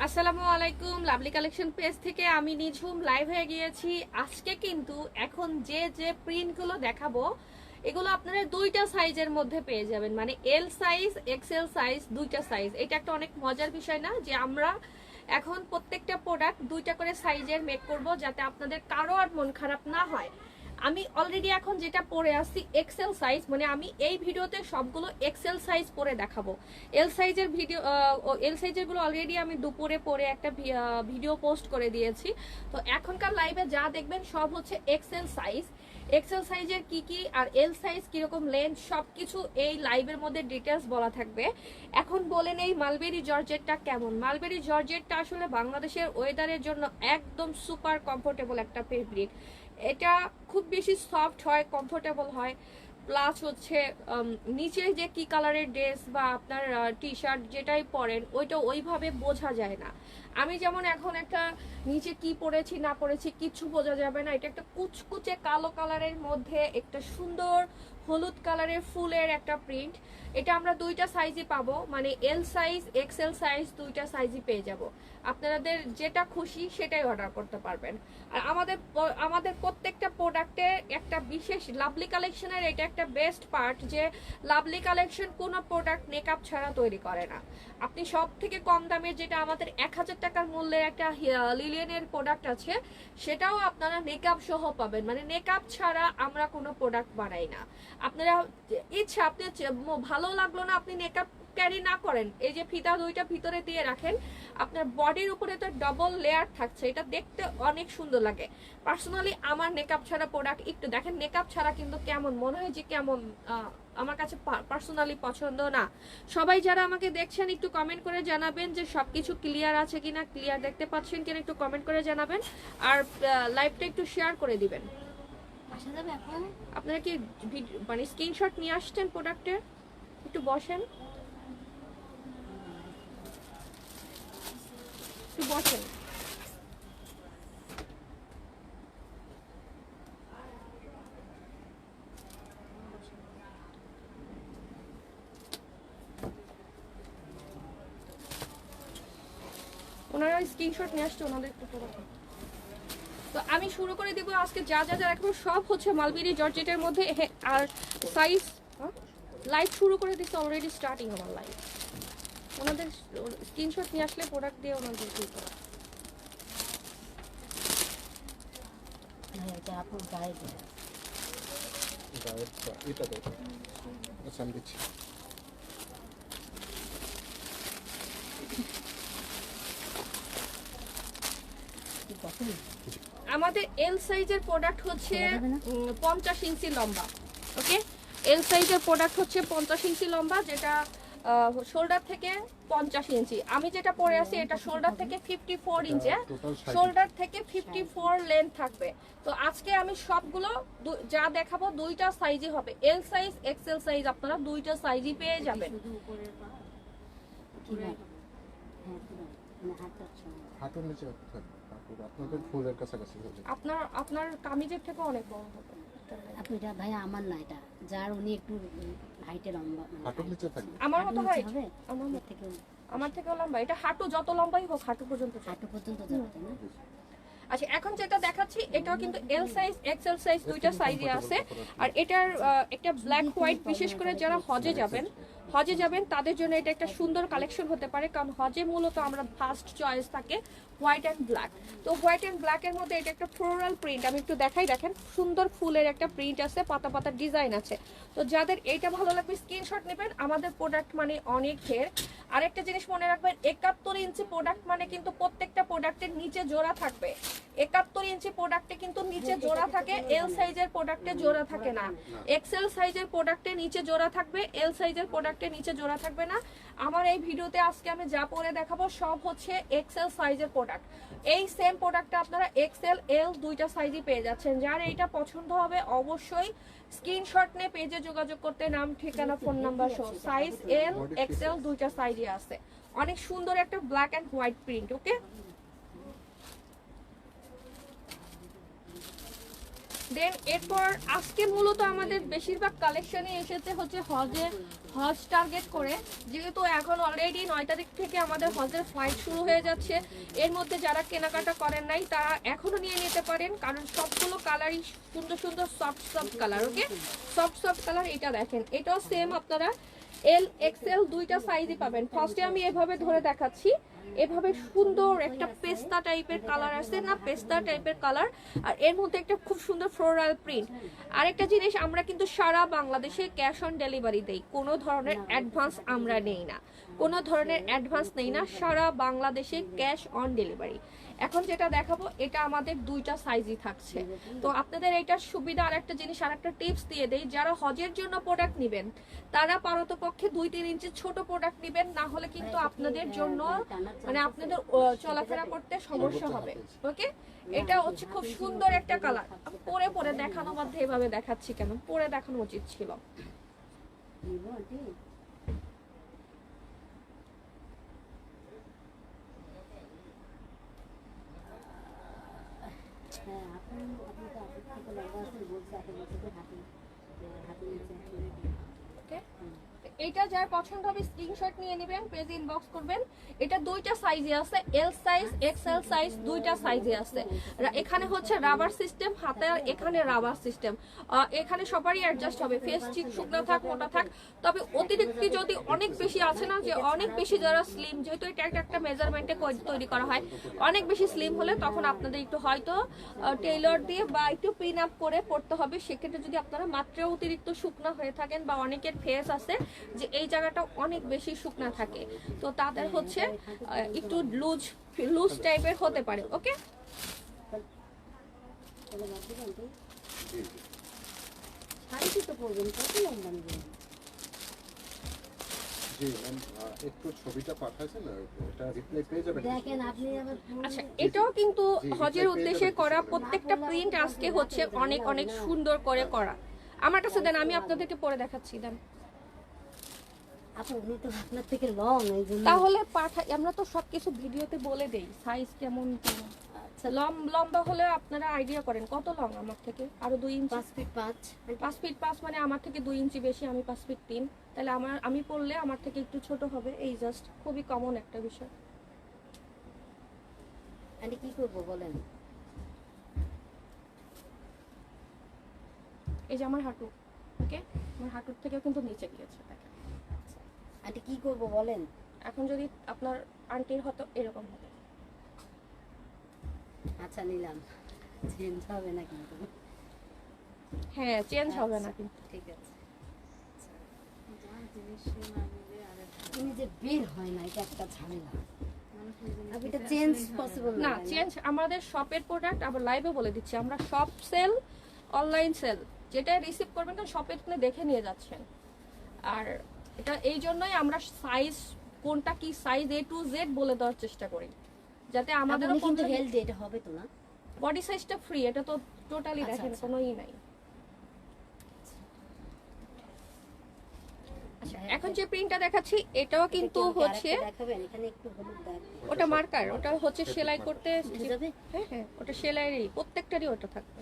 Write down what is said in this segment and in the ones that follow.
আসসালামু আলাইকুম, lovely collection page থেকে আমি নিঝুম লাইভ হয়ে গিয়েছি। আজকে কিন্তু এখন যে প্রিন্টগুলো দেখাবো এগুলো আপনারা দুইটা সাইজের মধ্যে পেয়ে যাবেন, মানে এল সাইজ এক্সেল সাইজ দুইটা সাইজ। এটা একটা অনেক মজার বিষয় না যে আমরা এখন প্রত্যেকটা প্রোডাক্ট দুইটা করে সাইজের মেক করব, যাতে আপনাদের কারো আর মন খারাপ না হয়। আমি অলরেডি এখন যেটা পরে আসছি এক্সেল সাইজ, মানে আমি এই ভিডিওতে সবগুলো এক্সেল সাইজ পরে দেখাবো। এল সাইজের গুলো অলরেডি আমি দুপুরে পরে একটা ভিডিও পোস্ট করে দিয়েছি। তো এখনকার লাইভে যা দেখবেন সব হচ্ছে এক্সেল সাইজ। এক্সেল সাইজের কি আর এল সাইজ কিরকম লেন্থ সবকিছু এই লাইভের মধ্যে ডিটেলস বলা থাকবে। এখন বলে নেই মালবেরি জর্জেটটা কেমন। মালবেরি জর্জেটটা আসলে বাংলাদেশের ওয়েদারের জন্য একদম সুপার কমফোর্টেবল একটা ফেব্রিক। এটা খুব বেশি সফট হয়, কমফোর্টেবল হয়, প্লাস হচ্ছে নিচে যে কি কালারের ড্রেস বা আপনার টি শার্ট যেটাই পরেন ওইটা ওইভাবে বোঝা যায় না। আমি যেমন এখন একটা নিচে কি পরেছি না পরেছি কিচ্ছু বোঝা যাবে না। এটা একটা কুচকুচে কালো কালারের মধ্যে একটা সুন্দর হলুদ কালারের ফুলের একটা প্রিন্ট। এটা আমরা দুইটা সাইজই পাবো, মানে এল সাইজ এক্সেল সাইজ দুইটা সাইজই পেয়ে যাব। আপনাদের যেটা খুশি সেটাই অর্ডার করতে পারবেন। আর আমাদের প্রত্যেকটা প্রোডাক্টে একটা বিশেষ লাভলি কালেকশনের এটা একটা বেস্ট পার্ট যে লাভলি কালেকশন কোনো প্রোডাক্ট মেকআপ ছাড়া তৈরি করে না। আপনি সব থেকে কম দামের যেটা আমাদের 1000 টাকার মূল্যের একটা লিলিয়ানের প্রোডাক্ট আছে সেটাও আপনারা মেকআপ সহ পাবেন, মানে মেকআপ ছাড়া আমরা কোনো প্রোডাক্ট বানাই না। আপনারা ইচ্ছা আপনি ভালো লাগলো না আপনি মেকআপ ক্যারি না করেন, এই যে ফিতা দুইটা ভিতরে দিয়ে রাখেন, আপনার বডির উপরে তো ডাবল লেয়ার থাকছে, এটা দেখতে অনেক সুন্দর লাগে। পার্সোনালি আমার মেকআপ ছাড়া প্রোডাক্ট একটু দেখেন, মেকআপ ছাড়া কিন্তু কেমন মনে হয় যে কেমন, আমার কাছে পার্সোনালি পছন্দ না। সবাই যারা আমাকে দেখছেন একটু কমেন্ট করে জানাবেন যে সবকিছু ক্লিয়ার আছে কিনা, ক্লিয়ার দেখতে পাচ্ছেন কিনা একটু কমেন্ট করে জানাবেন। আর লাইভটা একটু শেয়ার করে দিবেন। আপনারা কি মানে স্ক্রিনশট নিয়ে আসছেন প্রোডাক্টের? একটু বসেন, একটু বসেন। ওনারা স্ক্রিনশট নিয়ে আসছে, ওনাদের একটু প্রোডাক্ট। তো আমি শুরু করে দিব আজকে যা রাখবো সব হচ্ছে মালবেরি জর্জেটের মধ্যে। আর সাইজ লাইভ শুরু করে দিচ্ছে, অলরেডি স্টার্টিং আমার লাইভ। ওনাদের স্ক্রিনশট নিয়ে আসলে প্রোডাক্ট দিয়ে ওনাদের কি করা। আমাদের এল সাইজের প্রোডাক্ট হচ্ছে 50 ইঞ্চি লম্বা। ওকে, এল সাইজের প্রোডাক্ট হচ্ছে 50 ইঞ্চি লম্বা, যেটা শোল্ডার থেকে 50 ইঞ্চি। আমি যেটা পরে আছি এটা শোল্ডার থেকে 54 ইঞ্চি, শোল্ডার থেকে 54 লেন্থ থাকবে। তো আজকে আমি সবগুলো যা দেখাবো দুইটা সাইজই হবে, এল সাইজ এক্সেল সাইজ, আপনারা দুইটা সাইজই পেয়ে যাবেন। আপনার কামিজের থেকে অনেক বড় হবে। আপনি এটা ভাই আমার না, এটা যার উনি একটু হাইটে লম্বা, আমার মতো হাইট, আমার থেকে লম্বা। এটা হাঁটু যত লম্বাই হোক হাঁটু পর্যন্ত যাবে, তাই না? আচ্ছা, এখন যেটা দেখাচ্ছি এটাও কিন্তু এল সাইজ এক্সেল সাইজ দুইটা সাইজে আছে। আর এটার একটা ব্ল্যাক হোয়াইট, বিশেষ করে যারা হজে যাবেন তাদের জন্য এটা একটা সুন্দর কালেকশন হতে পারে, কারণ হজে মূলত আমরা ফার্স্ট চয়েস থাকে হোয়াইট অ্যান্ড ব্ল্যাক। তো হোয়াইট অ্যান্ড ব্ল্যাকের মধ্যে এটা একটা ফ্লোরাল প্রিন্ট, আমি একটু দেখাই, দেখেন সুন্দর ফুলের একটা প্রিন্ট আছে, পাতা পাতা ডিজাইন আছে। তো যাদের এইটা ভালো লাগবে স্ক্রিনশট নেবেন। আমাদের প্রোডাক্ট মানে অনেক ঘের। আরেকটা জিনিস মনে রাখবেন, 71 ইঞ্চি প্রোডাক্ট মানে কিন্তু প্রত্যেকটা প্রোডাক্টের নিচে জোড়া থাকবে। 71 ইঞ্চি প্রোডাক্টে কিন্তু নিচে জোড়া থাকে, এল সাইজের প্রোডাক্টে জোড়া থাকে না। এক্সেল সাইজের প্রোডাক্টে নিচে জোড়া থাকবে, এল সাইজের প্রোডাক্টে নিচে জোড়া থাকবে না। আমার এই ভিডিওতে আজকে আমি যা পরে দেখাবো সব হচ্ছে এক্সেল সাইজের প্রোডাক্ট। এই সেম প্রোডাক্টটা আপনারা এক্সেল এল দুইটা সাইজই পেয়ে যাচ্ছেন। যার এইটা পছন্দ হবে অবশ্যই স্ক্রিনশট নিয়ে পেজে যোগাযোগ করতে, নাম ঠিকানা ফোন নাম্বার সহ। সাইজ এল এক্সেল দুইটা সাইজই আছে। অনেক সুন্দর একটা ব্ল্যাক অ্যান্ড হোয়াইট প্রিন্ট। ওকে, দেন এরপর আজকে মূলত আমাদের বেশিরভাগ কালেকশনই এসেছে হচ্ছে হজ টার্গেট করে, যেহেতু এখন অলরেডি 9 তারিখ থেকে আমাদের হজের ফ্লাইট শুরু হয়ে যাচ্ছে। এর মধ্যে যারা কেনাকাটা করেন নাই তারা এখনো নিয়ে নিতে পারেন, কারণ সবগুলো কালারই সুন্দর সুন্দর সফট কালার। ওকে, সফট কালার। এটা দেখেন, এটাও সেম আপনারা এল এক্সেল দুইটা সাইজই পাবেন। ফার্স্টে আমি এভাবে ধরে দেখাচ্ছি, এভাবে সুন্দর একটা পেস্তা টাইপের কালার আছে না, পেস্তা টাইপের কালার, আর এর মধ্যে একটা খুব সুন্দর ফ্লোরাল প্রিন্ট। আরেকটা জিনিস, আমরা কিন্তু সারা বাংলাদেশে ক্যাশ অন ডেলিভারি দেই, কোনো ধরনের অ্যাডভান্স আমরা নেই না, কোনো ধরনের অ্যাডভান্স নেই না, সারা বাংলাদেশে ক্যাশ অন ডেলিভারি। এখন যেটা দেখাবো এটা আমাদের দুইটা সাইজই থাকছে। তো আপনাদের এইটার সুবিধা, আর একটা জিনিস, আর একটা টিপস দিয়ে দেই, যারা হজের জন্য প্রোডাক্ট নেবেন তারা পারতপক্ষে 2-3 ইঞ্চি ছোট প্রোডাক্ট নেবেন, না হলে কিন্তু আপনাদের জন্য মানে আপনাদের চলাফেরা করতে সমস্যা হবে। ওকে, এটা হচ্ছে খুব সুন্দর একটা কালার। পরে পরে দেখানো মধ্যে এভাবে দেখাচ্ছি কেন, পরে দেখানো উচিত ছিল। এটা যার পছন্দ হবে স্ক্রিনশট নিয়ে নেবেন, পেজ ইনবক্স করবেন। এটা দুইটা সাইজে আছে, এল সাইজ এক্সএল সাইজ দুইটা সাইজে আছে। এখানে হচ্ছে রাবার সিস্টেম, হাতে এখানে রাবার সিস্টেম, এখানে সবারই অ্যাডজাস্ট হবে, ফেস ঠিক শুকনো থাক মোটা থাক। তবে অতিরিক্ত যদি অনেক বেশি আছে না, যে অনেক বেশি যারা স্লিম, যেহেতু এটা একটা মেজারমেন্টে তৈরি করা হয়, অনেক বেশি স্লিম হলে তখন আপনাদের একটু হয়তো টেইলর দিয়ে বা একটু পিন আপ করে পড়তে হবে। সেক্ষেত্রে যদি আপনারা মাত্রা অতিরিক্ত শুকনা হয়ে থাকেন, বা অনেকের ফেস আছে যে এই জায়গাটা অনেক বেশি শুকনা থাকে, তো তাদের হচ্ছে একটু লুজ টাইপের হতে পারে। ওকে, আচ্ছা, এটাও কিন্তু হজের উদ্দেশ্যে করা, প্রত্যেকটা প্রিন্ট আজকে হচ্ছে অনেক অনেক সুন্দর করে করা। আমার কাছে দেন, আমি আপনাদেরকে পরে দেখাচ্ছি, দেন। তাহলে আমরা তো সবকিছু ভিডিওতে বলে দেই, সাইজ কেমন কেমন। লম্বা হলে আপনারা আইডিয়া করেন কত লং আমার থেকে, আরো 2 ইঞ্চি। 5 ফিট 5 মানে আমার থেকে 2 ইঞ্চি বেশি, আমি 5 ফিট 3। তাহলে আমি পড়লে আমার থেকে একটু ছোট হবে, এই জাস্ট খুবই কমন একটা বিষয়। আমি কি করব বলেন? এই যে আমার হাঁটু, ওকে, আমার হাঁটুর থেকেও কিন্তু নিচে গিয়েছে, দেখেন। আন্টি কি করব বলেন? এখন যদি আপনার আন্টির হতো এরকম হতো। আচ্ছা, নিলাম। চেঞ্জ হবে না কিন্তু? হ্যাঁ, চেঞ্জ হবে না কিন্তু। ঠিক আছে। তুমি যে বের হয় না, এটা একটা ঝামেলা। আপনি এটা চেঞ্জ পসিবল না, চেঞ্জ আমাদের শপের প্রোডাক্ট, আবার লাইভে বলে দিচ্ছি, আমরা শপ সেল, অনলাইন সেল, যেটা রিসিভ করবেন না শপে আপনি দেখে নিয়ে যাচ্ছেন। আর এটা এই জন্যই আমরা সাইজ কোনটা কি সাইজ A to Z বলে দেওয়ার চেষ্টা করি, যাতে আমাদেরও কিন্তু হেলদি এটা হবে তো না। বডি সাইজটা ফ্রি, এটা তো টোটালি দেখেন কোনো ই নাই। আচ্ছা, এখন যে প্রিন্টটা দেখাচ্ছি এটাও কিন্তু হচ্ছে, দেখাবেন এখানে একটু হলুদ দাগ, ওটা মার্কার, ওটা হচ্ছে সেলাই করতে। হ্যাঁ হ্যাঁ, ওটা সেলাইয়েরই, প্রত্যেকটারই ওটা থাকবে।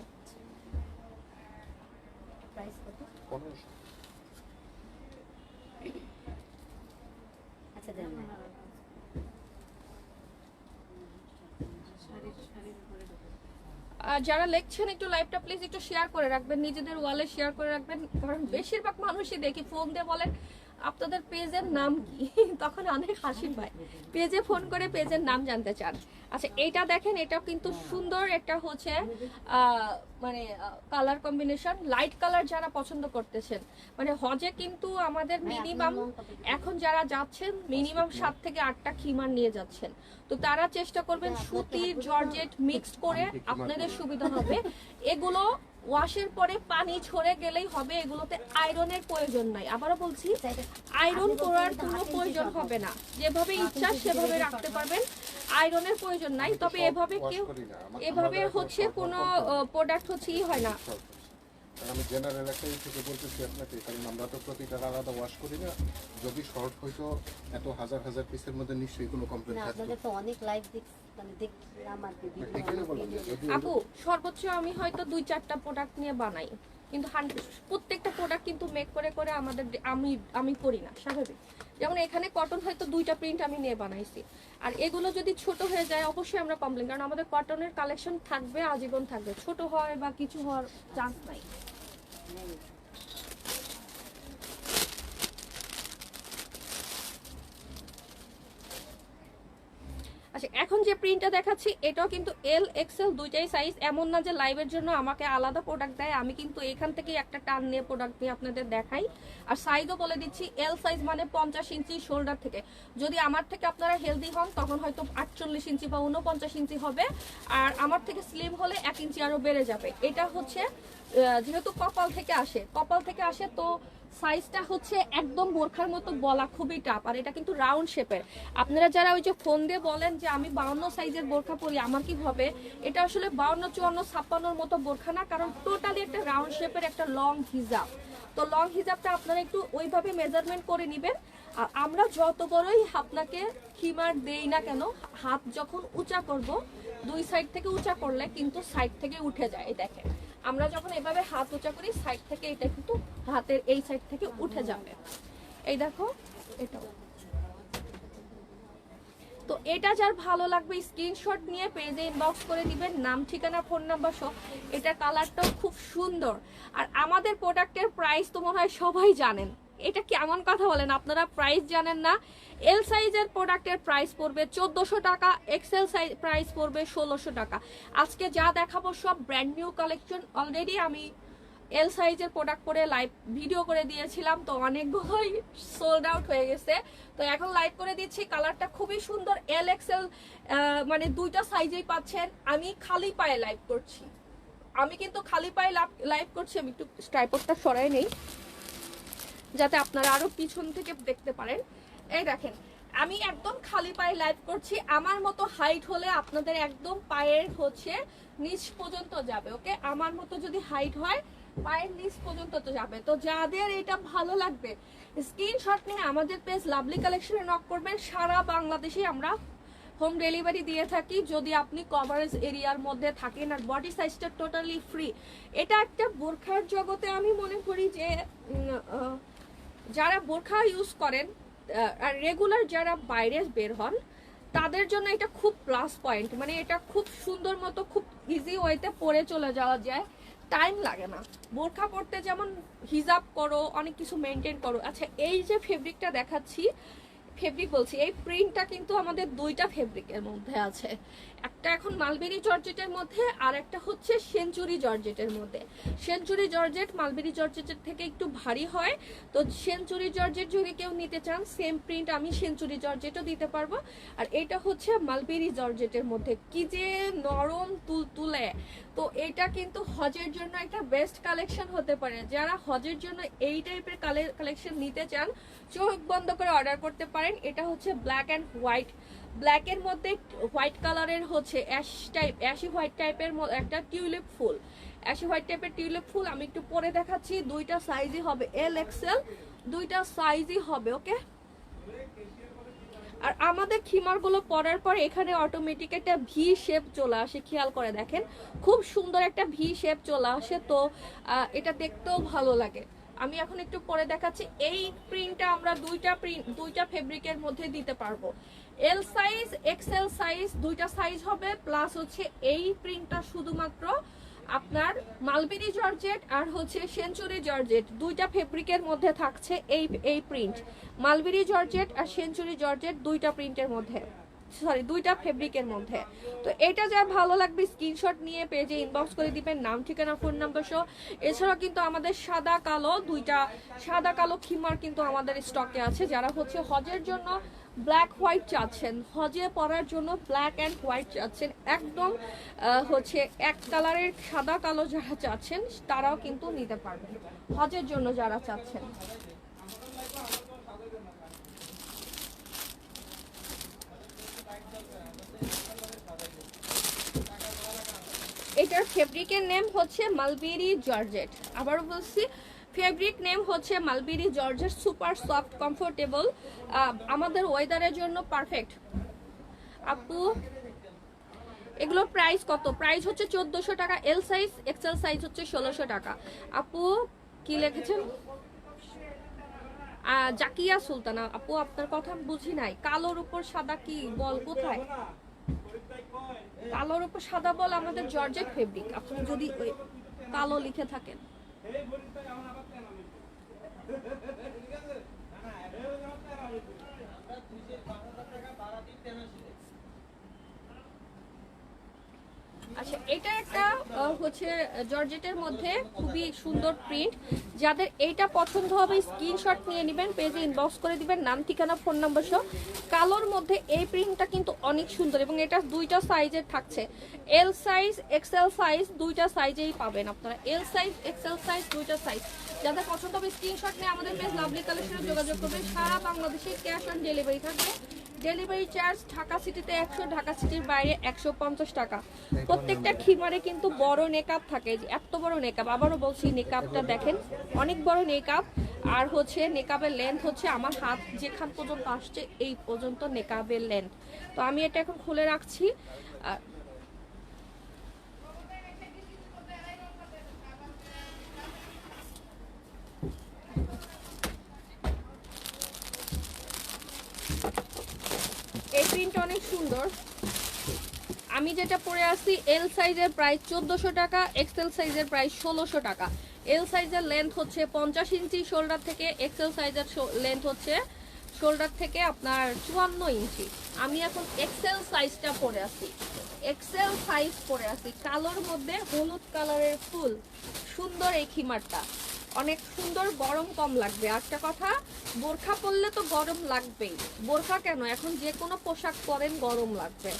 প্রাইস কত? 1500। আচ্ছা দেন। যারা লেখছেন একটু লাইভটা প্লিজ একটু শেয়ার করে রাখবেন, নিজেদের ওয়ালে শেয়ার করে রাখবেন, কারণ বেশিরভাগ মানুষই দেখি ফোন দিয়ে বলেন আপনাদের পেজের নাম কি, তখন অনেক হাসি পায়, পেজে ফোন করে পেজের নাম জানতে চান। আচ্ছা, এইটা দেখেন, এটাও কিন্তু সুন্দর, এটা হচ্ছে মানে কালার কম্বিনেশন, লাইট কালার যারা পছন্দ করতেছেন, মানে হজে কিন্তু আমাদের মিনিমাম এখন যারা যাচ্ছেন মিনিমাম 7 থেকে 8টা খিমার নিয়ে যাচ্ছেন, তো তারা চেষ্টা করবেন সুতির জর্জেট মিক্সড করে, আপনাদের সুবিধা হবে। এগুলো ওয়াশের পরে পানি ঝরে গেলেই হবে, এগুলোতে আয়রনের প্রয়োজন নাই। আবারও বলছি, আয়রন করার কোনো প্রয়োজন হবে না, যেভাবে ইচ্ছা সেভাবে রাখতে পারবেন, আয়রনের প্রয়োজন নাই। তবে এভাবে কেউ এভাবে হচ্ছে কোনো প্রোডাক্ট হচ্ছে ই হয় না, আর আমি জেনারেল একটা থেকে বলতেছি আপনাকে, কারণ আমরা তো প্রতিটার আলাদা ওয়াশ করি না। যদি শর্ট হইতো এত হাজার হাজার পিসের মধ্যে নিশ্চয়ই কোনো কমপ্লেন না থাকতো। আপনাদের তো অনেক লাইভ মানে দেখলাম আর কি এখানে বললাম যে যদি আপু সর্বোচ্চ আমি হয়তো 2-4টা প্রোডাক্ট নিয়ে বানাই, কিন্তু প্রত্যেকটা প্রোডাক্ট কিন্তু মেক করে করে আমাদের আমি করি না স্বাভাবিক। যেমন এখানে কটন হয়তো 2টা প্রিন্ট আমি নিয়ে বানাইছি, আর এগুলো যদি ছোট হয়ে যায় অবশ্যই আমরা কমপ্লেন, কারণ আমাদের কটনের কালেকশন থাকবে, আজীবন থাকবে, ছোট হয় বা কিছু হওয়ার চান্স নাই। আচ্ছা, এখন যে প্রিন্টটা দেখাচ্ছি এটাও কিন্তু এল এক্সেল দুইটাই সাইজ। এমন না যে লাইভের জন্য আমাকে আলাদা প্রোডাক্ট দেয়, আমি কিন্তু এখান থেকে একটা টান নিয়ে প্রোডাক্ট নিয়ে আপনাদের দেখাই। আর সাইজও বলে দিচ্ছি, এল সাইজ মানে 50 ইঞ্চি শোল্ডার থেকে। যদি আমার থেকে আপনারা হেলদি হন তখন হয়তো 48 ইঞ্চি বা 49 ইঞ্চি হবে, আর আমার থেকে স্লিম হলে 1 ইঞ্চি আরো বেড়ে যাবে। এটা হচ্ছে যেহেতু কপাল থেকে আসে তো সাইজটা হচ্ছে একদম বোরখার মতো বলা খুবই টাফ। আর এটা কিন্তু রাউন্ড শেপের। আপনারা যারা ওই যে ফোন দিয়ে বলেন যে আমি 52 সাইজের বোরখা পরি আমার কি হবে, এটা আসলে 52, 54, 56 মতো বোরখা না, কারণ টোটালি একটা রাউন্ড শেপের একটা লং হিজাব। তো লং হিজাবটা আপনারা একটু ওইভাবে মেজারমেন্ট করে নেবেন। আর আমরা যত বড়ই আপনাকে খিমার দেই না কেন, হাত যখন উঁচা করব, 2 সাইড থেকে উঁচা করলে কিন্তু সাইড থেকে উঠে যায়। দেখেন আমরা যখন এভাবে হাত উঁচা করি সাইড থেকে এটা কিন্তু হাতের এই সাইড থেকে উঠে যাবে। এই দেখো এটা। তো এটা যার ভালো লাগবে স্ক্রিনশট নিয়ে পেজে ইনবক্স করে দিবেন, নাম ঠিকানা ফোন নাম্বার সহ। এটা কালারটাও খুব সুন্দর। আর আমাদের প্রোডাক্টের প্রাইস তো মনে হয় সবাই জানেন। এটা কেমন কথা বলেন, আপনারা প্রাইস জানেন না? এল সাইজের প্রোডাক্টের প্রাইস পড়বে 1400 টাকা, এক্সেল সাইজ প্রাইস পড়বে 1600 টাকা। আজকে যা দেখাবো সব ব্র্যান্ড নিউ কালেকশন। অলরেডি আমি এল সাইজের প্রোডাক্ট পরে লাইভ ভিডিও করে দিয়েছিলাম, তো অনেকগুলোই সোল্ড আউট হয়ে গেছে। তো এখন লাইভ করে দিচ্ছি। কালারটা খুবই সুন্দর। এল এক্সেল মানে 2টা সাইজেই পাচ্ছেন। আমি খালি পায়ে লাইভ করছি, আমি কিন্তু খালি পায়ে লাইভ করছি। আমি একটু ট্রাইপডটা সরাই নেই যাতে আপনারা আরো পিছন থেকে দেখতে পারেন। এই দেখেন আমি একদম খালি পায়ে লাইভ করছি। আমার মতো হাইট হলে আপনাদের একদম পায়ের হচ্ছে নিচ পর্যন্ত যাবে। ওকে, আমার মতো যদি হাইট হয় পায়ের নিচ পর্যন্ত তো যাবে। তো যাদের এটা ভালো লাগবে স্ক্রিনশট নিয়ে আমাদের পেজ লাভলি কালেকশনে নক করবেন। সারা বাংলাদেশে আমরা হোম ডেলিভারি দিয়ে থাকি যদি আপনি কভারেজ এরিয়ার মধ্যে থাকেন। আর বডি সাইজটা টোটালি ফ্রি। এটা একটা বোরখার জগতে আমি মনে করি যে যারা বোরখা ইউজ করেন আর রেগুলার যারা বাইরে বের হন তাদের জন্য এটা খুব প্লাস পয়েন্ট। মানে এটা খুব সুন্দর মতো খুব ইজি ওয়েতে পরে চলে যাওয়া যায়, টাইম লাগে না। বোরখা পরতে যেমন হিজাব করো, অনেক কিছু মেনটেন করো। আচ্ছা, এই যে ফেব্রিকটা দেখাচ্ছি, ফেব্রিক বলছি, এই প্রিন্টটা কিন্তু আমাদের 2টা ফেব্রিকের মধ্যে আছে। একটা এখন মালবেরি জর্জেটের মধ্যে, আর একটা হচ্ছে সেঞ্চুরি জর্জেটের মধ্যে। সেঞ্চুরি জর্জেট মালবেরি জর্জেটের থেকে একটু ভারী হয়। তো সেঞ্চুরি জর্জেট যদি কেউ নিতে চান সেম প্রিন্ট আমি সেঞ্চুরি জর্জেটও দিতে পারবো। আর এটা হচ্ছে মালবেরি জর্জেটের মধ্যে, কি যে নরম তুলতুলে। তো এটা কিন্তু হজের জন্য একটা বেস্ট কালেকশন হতে পারে। যারা হজের জন্য এই টাইপের কালেকশন নিতে চান চোখ বন্ধ করে অর্ডার করতে পারেন। এটা হচ্ছে ব্ল্যাক অ্যান্ড হোয়াইট, ব্ল্যাকের মধ্যে হোয়াইট কালারের হচ্ছে অ্যাশি হোয়াইট টাইপের একটা টিউলিপ ফুল, অ্যাশি হোয়াইট টাইপের টিউলিপ ফুল। আমি একটু পরে দেখাচ্ছি। 2টা সাইজই হবে এল এক্সেল, 2টা সাইজই হবে। ওকে, আর আমাদের খিমারগুলো পরার পর এখানে অটোমেটিক একটা ভি শেপ চলে আসে, খেয়াল করে দেখেন খুব সুন্দর একটা ভি শেপ চলে আসে। তো এটা দেখতেও ভালো লাগে। আমি এখন একটু পরে দেখাচ্ছি। এই প্রিন্টটা আমরা 2টা ফেব্রিকের মধ্যে দিতে পারবো। এল সাইজ এক্সেল সাইজ 2টা সাইজ হবে, প্লাস হচ্ছে এই প্রিন্টটা শুধুমাত্র আপনার মালবেরি জর্জেট আর হচ্ছে সেঞ্চুরি জর্জেট 2টা ফেব্রিকের মধ্যে থাকছে এই প্রিন্ট। মালবেরি জর্জেট আর সেঞ্চুরি জর্জেট 2টা প্রিন্টের মধ্যে, সরি 2টা ফেব্রিকের মধ্যে। তো এটা যার ভালো লাগবে স্ক্রিনশট নিয়ে পেজে ইনবক্স করে দিবেন, নাম ঠিকানা ফোন নাম্বার সহ। এছাড়াও কিন্তু আমাদের সাদা কালো 2টা সাদা কালো খিমার কিন্তু আমাদের স্টকে আছে। যারা হচ্ছে হজের জন্য ব্ল্যাক হোয়াইট চাচ্ছেন, হজে পরার জন্য ব্ল্যাক অ্যান্ড হোয়াইট চাচ্ছেন, একদম হচ্ছে এক কালারের সাদা কালো যারা চাচ্ছেন তারাও কিন্তু নিতে পারবেন হজের জন্য যারা চাচ্ছেন। এটার ফেব্রিকের নেম হচ্ছে মালবেরি জর্জেট। আবারও বলছি, ফেব্রিক নেম হচ্ছে mulberry georgette, super soft comfortable, আমাদের ওয়েদারের জন্য পারফেক্ট। আপু এগুলো প্রাইস কত? প্রাইস হচ্ছে 1400 টাকা, এল সাইজ, এক্সেল সাইজ হচ্ছে 1600 টাকা। আপু কি লিখেছেন? জাকিয়া সুলতানা। আপু আপনার কথা আমি বুঝি নাই। কালোর উপর সাদা কি বল কোথায়? কালোর উপর সাদা বল আমাদের জর্জেট ফেব্রিক। আপনি যদি ওই কালো লিখে থাকেন। আচ্ছা, এটা একটা হচ্ছে জর্জেটের মধ্যে খুবই সুন্দর প্রিন্ট। যাদের এইটা পছন্দ হবে স্ক্রিনশট নিয়ে নেবেন, পেজে ইনবক্স করে দিবেন নাম, ঠিকানা, ফোন নাম্বার সহ। কালোর মধ্যে এই প্রিন্টটা কিন্তু অনেক সুন্দর এবং এটা দুইটা সাইজের থাকছে, এল সাইজ, এক্সেল সাইজ, দুইটা সাইজেই পাবেন আপনারা। এল সাইজ, এক্সেল সাইজ, দুইটা সাইজ। যাদের পছন্দ হবে স্ক্রিনশট নিয়ে আমাদের পেজ লাভলি কালেকশনে যোগাযোগ করবেন। সারা বাংলাদেশে ক্যাশ অন ডেলিভারি থাকবে। ডেলিভারি চার্জ ঢাকা সিটিতে 100, ঢাকা সিটির বাইরে 150 টাকা। প্রত্যেকটা খিমারে কিন্তু বড় নেকআপ থাকে, যে এত বড় নেকআপ। আবারও বলছি, নেকআপটা দেখেন, অনেক বড় নেকআপ। আর হচ্ছে নেকআপের লেন্থ হচ্ছে আমার হাত যেখান পর্যন্ত আসছে এই পর্যন্ত নেকআপের লেন্থ। তো আমি এটা এখন খুলে রাখছি। এই প্রিন্ট অনেক সুন্দর। আমি যেটা পরে আসছি এল সাইজের প্রাইস 1400 টাকা, এক্সেল সাইজের প্রাইস 1600 টাকা। এল সাইজের লেন্থ হচ্ছে 50 ইঞ্চি শোল্ডার থেকে, এক্সেল সাইজের লেন্থ হচ্ছে শোল্ডার থেকে আপনার 54 ইঞ্চি। আমি এখন এক্সেল সাইজটা পরে আসি, এক্সেল সাইজ পরে আসি। কালোর মধ্যে হলুদ কালারের ফুল, সুন্দর এই খিমারটা অনেক সুন্দর, গরম কম লাগবে। একটা কথা, বোরখা পরলে তো গরম লাগবেই, বোরখা কেন এখন যে কোনো পোশাক পরেন গরম লাগবে,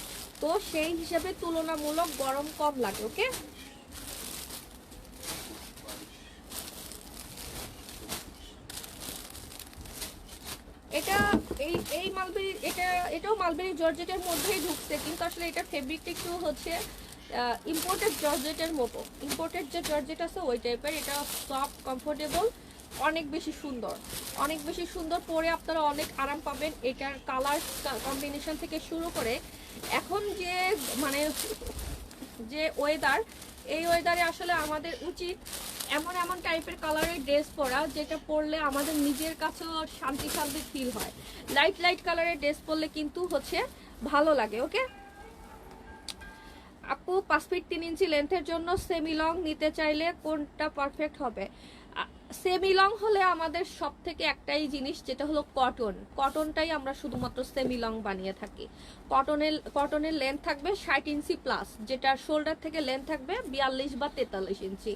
তো সেই হিসেবে তুলনামূলক গরম কম লাগে। ওকে, এটা এই মালবেরি, এটাও মালবেরি জর্জেটের মধ্যেই ঢুকছে, কিন্তু আসলে এটা ফেব্রিকটা একটু হচ্ছে ইম্পোর্টেড জর্জেটের মতো। ইম্পোর্টেড যে জর্জেট আছে ওই টাইপের। এটা সফট, কমফোর্টেবল, অনেক বেশি সুন্দর, অনেক বেশি সুন্দর। পরে আপনারা অনেক আরাম পাবেন। এটার কালার কম্বিনেশন থেকে শুরু করে এখন যে মানে যে ওয়েদার, এই ওয়েদারে আসলে আমাদের উচিত এমন এমন টাইপের কালারের ড্রেস পরা যেটা পরলে আমাদের নিজের কাছেও শান্তি শান্তি ফিল হয়। লাইট লাইট কালারের ড্রেস পরলে কিন্তু হচ্ছে ভালো লাগে। ওকে আপু, 5 ফিট 3 ইঞ্চি লেন্থের জন্য সেমি লং নিতে চাইলে কোনটা পারফেক্ট হবে? সেমি লং হলে আমাদের সব থেকে একটাই জিনিস, যেটা হলো কটন। কটনটাই আমরা শুধুমাত্র সেমি লং বানিয়ে থাকি। কটনের লেন্থ থাকবে 60 ইঞ্চি প্লাস, যেটা শোল্ডার থেকে লেন্থ থাকবে 42 বা 43 ইঞ্চি।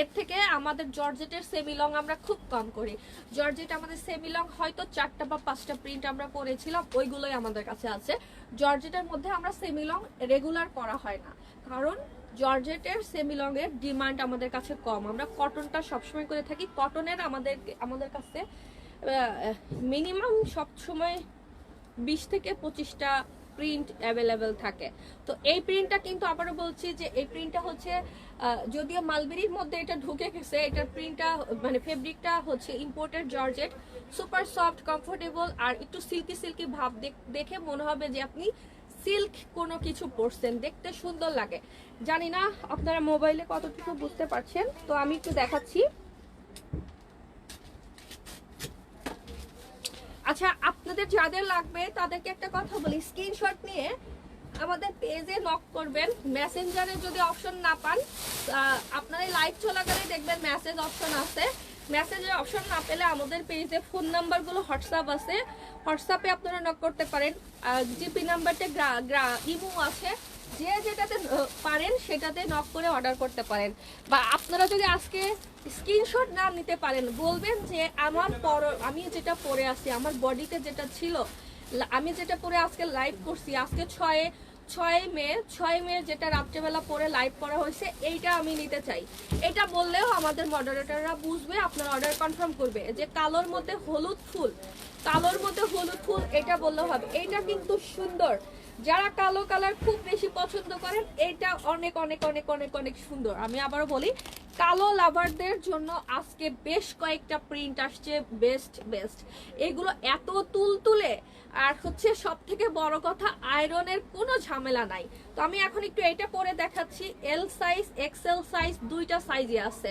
এর থেকে আমাদের জর্জেটের সেমি লং আমরা খুব কম করি। জর্জেট আমাদের সেমি লং হয়তো 4টা বা 5টা প্রিন্ট আমরা করেছিলাম, ওইগুলোই আমাদের কাছে আছে। জর্জেটের মধ্যে আমরা সেমি লং রেগুলার করা হয় না, কারণ জর্জেটের সেমি লং এর ডিমান্ড আমাদের কাছে কম। আমরা কটনটা সবসময় করে থাকি। কটনের আমাদের কাছে মিনিমাম সব সময় 20 থেকে 25টা প্রিন্ট অ্যাভেলেবেল থাকে। তো এই প্রিন্টটা কিন্তু আবারও বলছি যে এই প্রিন্টটা হচ্ছে যদিও মালবেরির মধ্যে এটা ঢুকে গেছে, এটার প্রিন্টটা মানে ফেব্রিকটা হচ্ছে imported georgette, super soft, comfortable, আর একটু সিল্কি সিল্কি ভাব দেখে মনে হবে যে আপনি সিল্ক কোনো কিছু পরছেন, দেখতে সুন্দর লাগে। জানি না আপনারা মোবাইলে কতটুকু বুঝতে পারছেন, তো আমি একটু দেখাচ্ছি। আচ্ছা, আপনাদের যাদের লাগবে তাদেরকে একটা কথা বলি, স্ক্রিনশট নিয়ে আমাদের পেজে নক করবেন। মেসেঞ্জারে যদি অপশন না পান, আপনারা লাইভ চলাকালে দেখবেন মেসেজ অপশন আছে। মেসেজের অপশন না পেলে আমাদের পেজে ফোন নাম্বারগুলো হোয়াটসঅ্যাপ আছে, হোয়াটসঅ্যাপে আপনারা নক করতে পারেন। জিপি নাম্বারটা ইমো আছে, যে যেটাতে পারেন সেটাতে নক করে অর্ডার করতে পারেন। বা আপনারা যদি আজকে স্ক্রিনশট না নিতে পারেন, বলবেন যে আমি যেটা পরে আছি, আমার বডিতে যেটা ছিল, আমি যেটা পরে আজকে লাইভ করছি, আজকে 6 মে যেটা রাত্রেবেলা পরে লাইভ করা হয়েছে, এইটা আমি নিতে চাই। এটা বললেও আমাদের মডারেটররা বুঝবে, আপনার অর্ডার কনফার্ম করবে যে কালোর মধ্যে হলুদ ফুল, এটা বললেও হবে। এইটা কিন্তু সুন্দর, যারা কালো কালার খুব বেশি পছন্দ করেন, এটা অনেক অনেক অনেক অনেক অনেক সুন্দর। আমি আবারও বলি, কালো লাভারদের জন্য আজকে বেশ কয়েকটা প্রিন্ট আসছে বেস্ট এগুলো এত তুলতুলে আর হচ্ছে সব থেকে বড় কথা আয়রনের কোনো ঝামেলা নাই। তো আমি এখন একটু এটা পরে দেখাচ্ছি। এল সাইজ এক্সেল সাইজ দুইটা সাইজে আছে।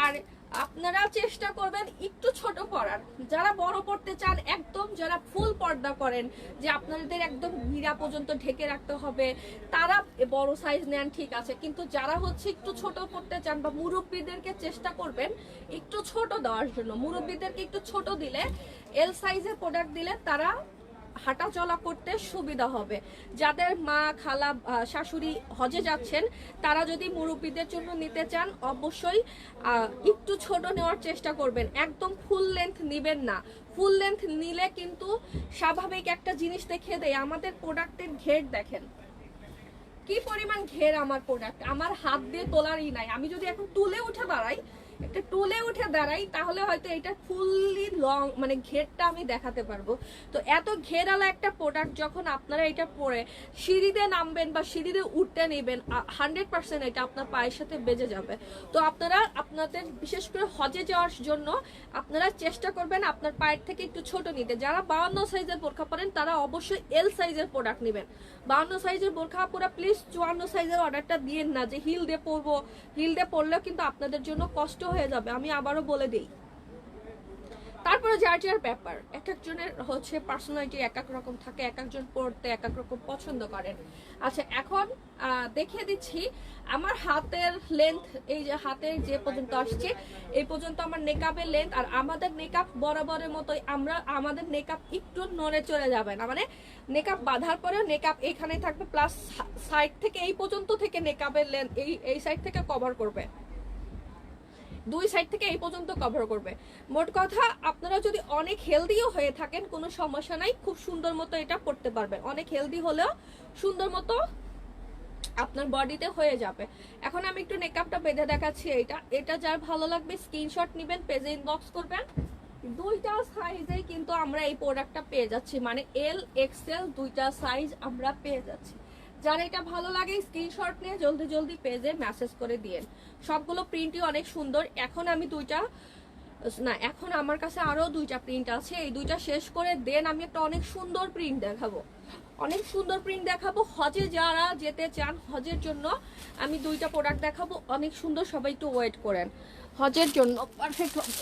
আর আপনারা চেষ্টা করবেন একটু ছোট পরার, যারা বড় পড়তে চান একদম, যারা ফুল পর্দা করেন যে আপনাদের একদম গিরা পর্যন্ত ঢেকে রাখতে হবে, তারা বড় সাইজ নেন, ঠিক আছে। কিন্তু যারা হচ্ছে একটু ছোট পড়তে চান বা মুরব্বীদেরকে চেষ্টা করবেন একটু ছোট দেওয়ার জন্য। মুরব্বীদেরকে একটু ছোট দিলে, এল সাইজের প্রোডাক্ট দিলে তারা হাঁটা চলা করতে সুবিধা হবে। যাদের মা খালা শাশুড়ি হজে যাচ্ছেন তারা যদি মুরব্বীদের জন্য নিতে চান অবশ্যই একটু ছোট নেওয়ার চেষ্টা করবেন, একদম ফুল লেন্থ নিবেন না। ফুল লেন্থ নিলে কিন্তু স্বাভাবিক একটা জিনিস দেখিয়ে দেয়, আমাদের প্রোডাক্টের ঘের দেখেন কি পরিমাণ ঘের। আমার প্রোডাক্ট আমার হাত দিয়ে তোলারই নাই। আমি যদি এখন তুলে উঠে দাঁড়াই, একটা টুলে উঠে দাঁড়াই, তাহলে হয়তো এটা ফুললি লং মানে ঘেরটা আমি দেখাতে পারবো। তো এত ঘেরালা একটা প্রোডাক্ট যখন আপনারা এটা পরে সিঁড়িতে নামবেন বা সিঁড়িতে উঠতে নেবেন, 100% এটা আপনার পায়ের সাথে বেজে যাবে। তো আপনারা আপনাদের বিশেষ করে হজে যাওয়ার জন্য আপনারা চেষ্টা করবেন আপনার পায়ের থেকে একটু ছোট নিতে। যারা 52 সাইজের বোরখা পরেন তারা অবশ্যই এল সাইজের প্রোডাক্ট নেবেন। 52 সাইজের বোরখা পুরো প্লিজ 54 সাইজের অর্ডারটা দিয়েন না যে হিল দিয়ে পরবো। হিল দিয়ে পরলেও কিন্তু আপনাদের জন্য কষ্ট হয়ে যাবে, আমি আবারও বলে দিই। তারপরে যার যার ব্যাপার, এক একজনের হচ্ছে পার্সোনালিটি এক এক রকম থাকে, এক একজন পড়তে এক এক রকম পছন্দ করেন। আচ্ছা এখন দেখিয়ে দিচ্ছি আমার হাতের লেন্থ, এই যে হাতের যে পর্যন্ত আসছে এই পর্যন্ত আমার নেকআপের লেন্থ। আর আমাদের নেকআপ বরাবরের মতোই, আমাদের নেকআপ একটু নড়ে চলে যাবে না, মানে নেকআপ বাঁধার পরেও নেকআপ এখানে থাকবে, প্লাস সাইড থেকে এই পর্যন্ত থেকে নেকআপের লেন্থ এই সাইড থেকে কভার করবে, দুই সাইড থেকে এই পর্যন্ত কভার করবে। মোট কথা আপনারা যদি অনেক হেলদিও হয়ে থাকেন কোনো সমস্যা নাই, খুব সুন্দর মতো এটা পড়তে পারবেন। অনেক হেলদি হলেও সুন্দর মতো আপনার বডিতে হয়ে যাবে। এখন আমি একটু মেকআপটা বেঁধে দেখাচ্ছি। এটা যার ভালো লাগবে স্ক্রিনশট নেবেন, পেজে ইনবক্স করবেন। দুইটা সাইজে কিন্তু আমরা এই প্রোডাক্টটা পেয়ে যাচ্ছি, মানে এল এক্সেল দুইটা সাইজ আমরা পেয়ে যাচ্ছি। যার এটা ভালো লাগে স্ক্রিনশট নিয়ে জলদি জলদি পেজে মেসেজ করে দিয়েন। সবগুলো প্রিন্টই অনেক সুন্দর। এখন আমার কাছে আরো দুইটা প্রিন্ট আছে, এই দুইটা শেষ করে দেন আমি একটা অনেক সুন্দর প্রিন্ট দেখাবো, অনেক সুন্দর প্রিন্ট দেখাবো। হজে যারা যেতে চান, হজের জন্য আমি দুইটা প্রোডাক্ট দেখাবো অনেক সুন্দর, সবাই একটু ওয়েট করেন, হজের জন্য পারফেক্ট হবে।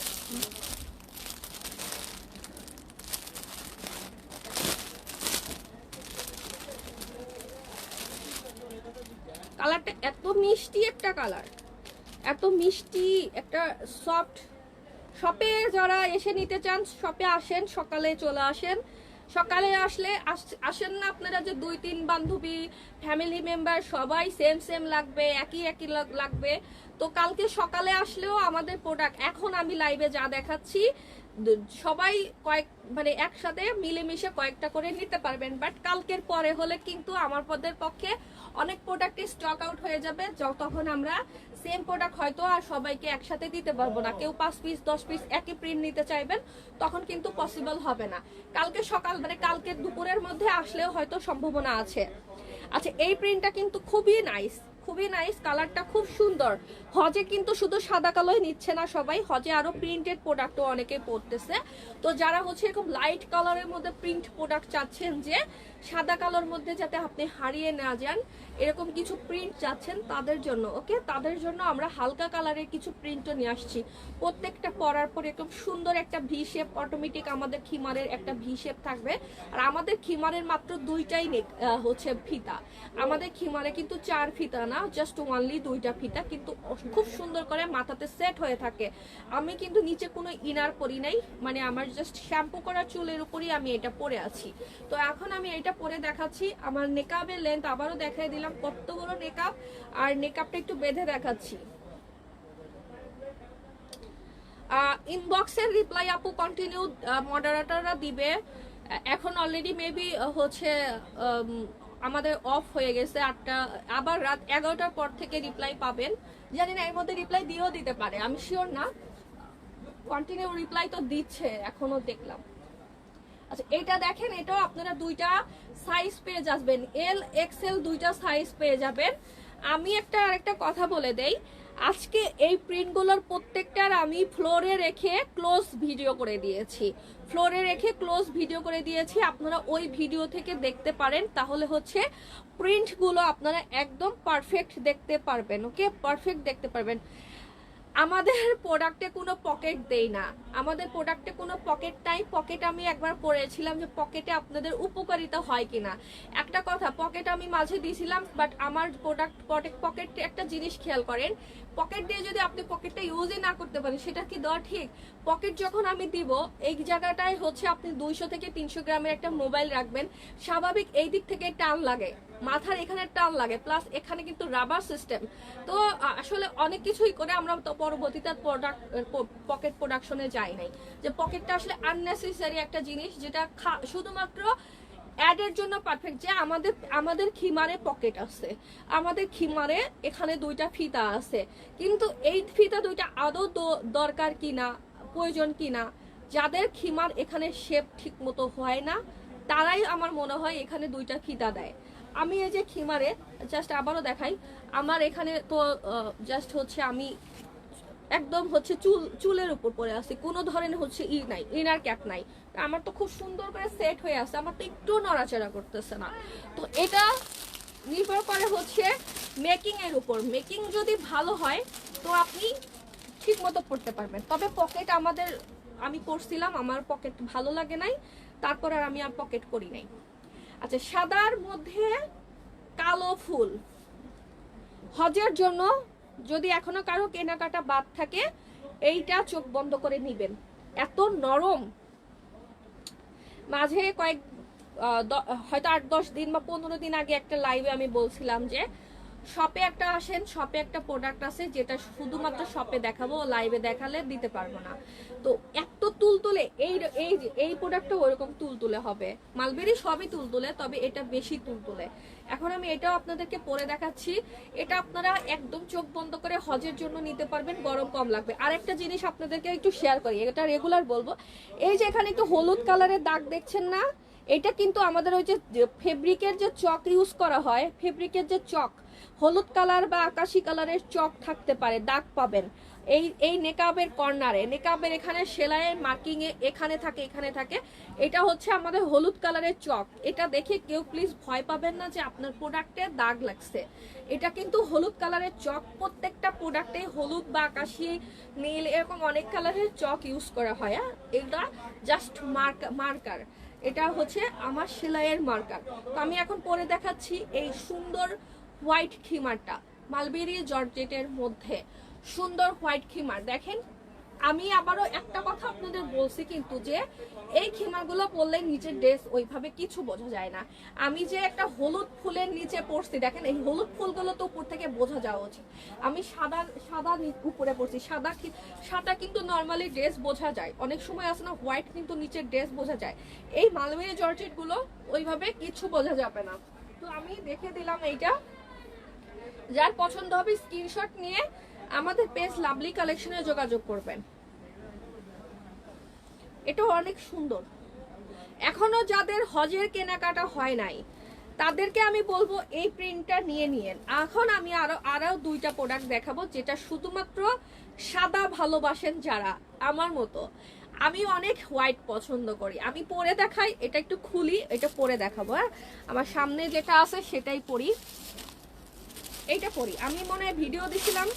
কালারটা এত মিষ্টি একটা কালার, এত মিষ্টি একটা সফট। শপে যারা এসে নিতে চান শপে আসেন, সকালে চলে আসেন। সকালে আসেন না আপনারা যে 2-3 বান্ধবী ফ্যামিলি মেম্বার সবাই সেম লাগবে, একই লাগবে। তো কালকে সকালে আসলেও আমাদের প্রোডাক্ট এখন আমি লাইভে যা দেখাচ্ছি সবাই মানে একসাথে মিলেমিশে কয়েকটা করে নিতে পারবেন। বাট কালকের পরে হলে কিন্তু আমাদের পক্ষে অনেক প্রোডাক্টই স্টক আউট হয়ে যাবে, তখন আমরা সেম প্রোডাক্ট হয়তো আর সবাইকে একসাথে দিতে পারবো না। কেউ 5 পিস 10 পিস একই প্রিন্ট নিতে চাইবেন, তখন কিন্তু পসিবল হবে না। কালকে সকাল মানে কালকে দুপুরের মধ্যে আসলেও হয়তো সম্ভাবনা আছে। আচ্ছা এই প্রিন্টটা কিন্তু খুবই নাইস, খুবই নাইস, কালারটা খুব সুন্দর। হজে কিন্তু শুধু সাদা কালোই নিচ্ছে না সবাই, হজে আরো প্রিন্টেড প্রোডাক্টও অনেকে পড়তেছে। তো যারা হচ্ছে এরকম লাইট কালারের মধ্যে প্রিন্ট প্রোডাক্ট চাচ্ছেন, যে সাদা কালার মধ্যে যাতে আপনি হারিয়ে না যান এরকম কিছু প্রিন্ট চাচ্ছেন, তাদের জন্য ওকে, তাদের জন্য আমরা হালকা কালারের কিছু প্রিন্টও নিয়ে আসছি। প্রত্যেকটা পরার পর এরকম সুন্দর একটা ভি শেপ, অটোমেটিক আমাদের খিমারের একটা ভি শেপ থাকবে। আর আমাদের খিমারের মাত্র দুইটাই হচ্ছে ফিতা, আমাদের খিমারে কিন্তু 4 ফিতা না, জাস্ট ওনলি 2টা ফিতা, কিন্তু খুব সুন্দর করে মাথাতে সেট হয়ে থাকে। আমি কিন্তু নিচে কোনো ইনার পরি নাই, মানে আমার জাস্ট শ্যাম্পু করা চুলের উপরই আমি এটা পরে আছি। তো এখন আমি এটা পরে দেখাচ্ছি। আমার নেকআপের লেন্থ আবারও দেখাই দিলাম কতগুলো নেকআপ, আর নেকআপটা একটু বেঁধে দেখাচ্ছি। ইনবক্সের রিপ্লাই আপু কন্টিনিউ মডারেটররা দিবে। এখন অলরেডি মেবি হচ্ছে আমাদের অফ হয়ে গেছে 8টা, আবার রাত 11টার পর থেকে রিপ্লাই পাবেন। জানি না এর মধ্যে রিপ্লাই দিয়েও দিতে পারে, আমি শিওর না। কন্টিনিউ রিপ্লাই তো দিচ্ছে এখনো দেখলাম। আচ্ছা এটা দেখেন, এটাও আপনারা দুইটা সাইজ পেয়ে যাবেন, এল এক্সেল দুইটা সাইজ পেয়ে যাবেন। আমি আরেকটা কথা বলে দেই, আজকে এই প্রিন্টগুলোর প্রত্যেকটার আমি ফ্লোরে রেখে ক্লোজ ভিডিও করে দিয়েছি, আপনারা ওই ভিডিও থেকে দেখতে পারেন, তাহলে হচ্ছে প্রিন্টগুলো আপনারা একদম পারফেক্ট দেখতে পারবেন। ওকে, পারফেক্ট দেখতে পারবেন। আমাদের প্রোডাক্টে কোনো পকেট দেই না, আমাদের প্রোডাক্টে কোনো পকেট নাই। পকেট আমি একবার পড়েছিলাম যে পকেটে আপনাদের উপকারিতা হয় কিনা। একটা কথা, পকেট আমি মাঝে দিয়েছিলাম, বাট আমার প্রোডাক্ট পকেট একটা জিনিস খেয়াল করেন, পকেট দিয়ে যদি আপনি পকেটটা ইউজই না করতে পারেন সেটা কি দেওয়া ঠিক? পকেট যখন আমি দিব, এই জায়গাটায় হচ্ছে আপনি 200 থেকে 300 গ্রামের একটা মোবাইল রাখবেন, স্বাভাবিক এই দিক থেকে টান লাগে, মাথার এখানে টান লাগে, প্লাস এখানে কিন্তু রাবার সিস্টেম। তো আসলে অনেক কিছুই করে আমরা তো পরবর্তীতে পকেট প্রোডাকশনে যাই নাই, যে পকেটটা আসলে আননেসেসারি একটা জিনিস, যেটা শুধুমাত্র অ্যাডের জন্য পারফেক্ট। যে আমাদের খিমারে পকেট আছে, আমাদের খিমারে এখানে 2টা ফিতা আছে, কিন্তু এই ফিতা 2টা আদৌ দরকার কিনা, প্রয়োজন কিনা, যাদের খিমার এখানে শেপ ঠিক মতো হয় না, তারাই আমার মনে হয় এখানে 2টা ফিতা দেয়। আমি এই যে খিমারে জাস্ট আবারও দেখাই, আমার এখানে তো জাস্ট হচ্ছে আমি একদম হচ্ছে চুলের উপর পরে আছে, কোনো ধরনের হচ্ছে নাই, ইনার ক্যাপ নাই, আমার তো খুব সুন্দর করে সেট হয়ে আছে, আমার তো একটু নড়াচড়া করতেছে না। তো এটা নির্ভর করে হচ্ছে মেকিং এর উপর। মেকিং যদি ভালো হয় তো আপনি ঠিক মতো পড়তে পারবেন। তবে পকেট আমি করছিলাম, আমার পকেট ভালো লাগে নাই, তারপর আর আমি আর পকেট করি নাই। আচ্ছা, সাদার মধ্যে কালো ফুল, হজের জন্য যদি এখনো কারো কেনাকাটা বাদ থাকে, এইটা চোখ বন্ধ করে নিবেন, এত নরম। মাঝে হয়তো 8-10 দিন বা 15 দিন আগে একটা লাইভে আমি বলছিলাম যে শপে একটা প্রোডাক্ট আছে যেটা শুধুমাত্র শপে দেখাবো, লাইভে দেখালে দিতে পারবো না। তো এত তুলতুলে এই প্রোডাক্টটা ওরকম তুলতুলে হবে, মালবেরি সবই তুলতুলে, তবে এটা বেশি তুলতুলে। এখন আমি এটাও আপনাদেরকে পরে দেখাচ্ছি, এটা আপনারা একদম চোখ বন্ধ করে হজের জন্য নিতে পারবেন, গরম কম লাগবে। আরেকটা জিনিস আপনাদেরকে একটু শেয়ার করি, এটা রেগুলার বলবো, এই যে এখানে একটু হলুদ কালারের দাগ দেখছেন না, এটা কিন্তু আমাদের ওই যে ফেব্রিকের যে চক ইউজ করা হয়, ফেব্রিকের যে চক, হলুদ কালার বা আকাশি কালারের চক থাকতে পারে, দাগ পাবেন এই নেকাবের কর্নারে, নেকাবের এখানে সেলাইয়ের মার্কিং এ এখানে থাকে, এটা হচ্ছে আমাদের হলুদ কালারের চক। এটা দেখে কেউ প্লিজ ভয় পাবেন না যে আপনার প্রোডাক্টে দাগ লাগছে, এটা কিন্তু হলুদ কালারের চক। প্রত্যেকটা প্রোডাক্টে হলুদ বা আকাশি, নীল, এরকম অনেক কালারের চক ইউজ করা হয়। এটা জাস্ট মার্কার, এটা হচ্ছে আমার সেলাইয়ের মার্কার। তো আমি এখন পরে দেখাচ্ছি এই সুন্দর হোয়াইট খিমারটা, মালবেরি জর্জেটের মধ্যে সুন্দর হোয়াইট খিমার। দেখেন, আমি আবারও একটা কথা আপনাদের বলছি কিন্তু, যে এই খিমারগুলো পরলে নিচের ড্রেস ওইভাবে কিছু বোঝা যায় না। আমি যে একটা হলুদ ফুলের নিচে পরছি, দেখেন এই হলুদ ফুলগুলো তো উপর থেকে বোঝা যাওয়া উচিত। আমি সাদা উপরে পরছি, সাদা কিন্তু নর্মালি ড্রেস বোঝা যায়, অনেক সময় আছে না হোয়াইট কিন্তু নিচের ড্রেস বোঝা যায়। এই মালবেরি জর্জেট গুলো ওইভাবে কিছু বোঝা যাবে না। তো আমি দেখে দিলাম এইটা, যার পছন্দ হবে স্ক্রিনশট নিয়ে আমাদের পেজ লাভলি কালেকশনে যোগাযোগ করবেন। এটা অনেক সুন্দর। এখনো যাদের হজের কেনাকাটা হয় নাই তাদেরকে আমি বলবো এই প্রিন্টটা নিয়েন। এখন আমি আরো 2টা প্রোডাক্ট দেখাবো, যেটা শুধুমাত্র সাদা ভালোবাসেন যারা, আমার মতো। আমি অনেক হোয়াইট পছন্দ করি, আমি পরে দেখাই, এটা একটু খুলি, এটা পরে দেখাবো। হ্যাঁ, আমার সামনে যেটা আছে সেটাই পরি, এইটা পরি। আমি মনে হয় ভিডিও দিছিলাম,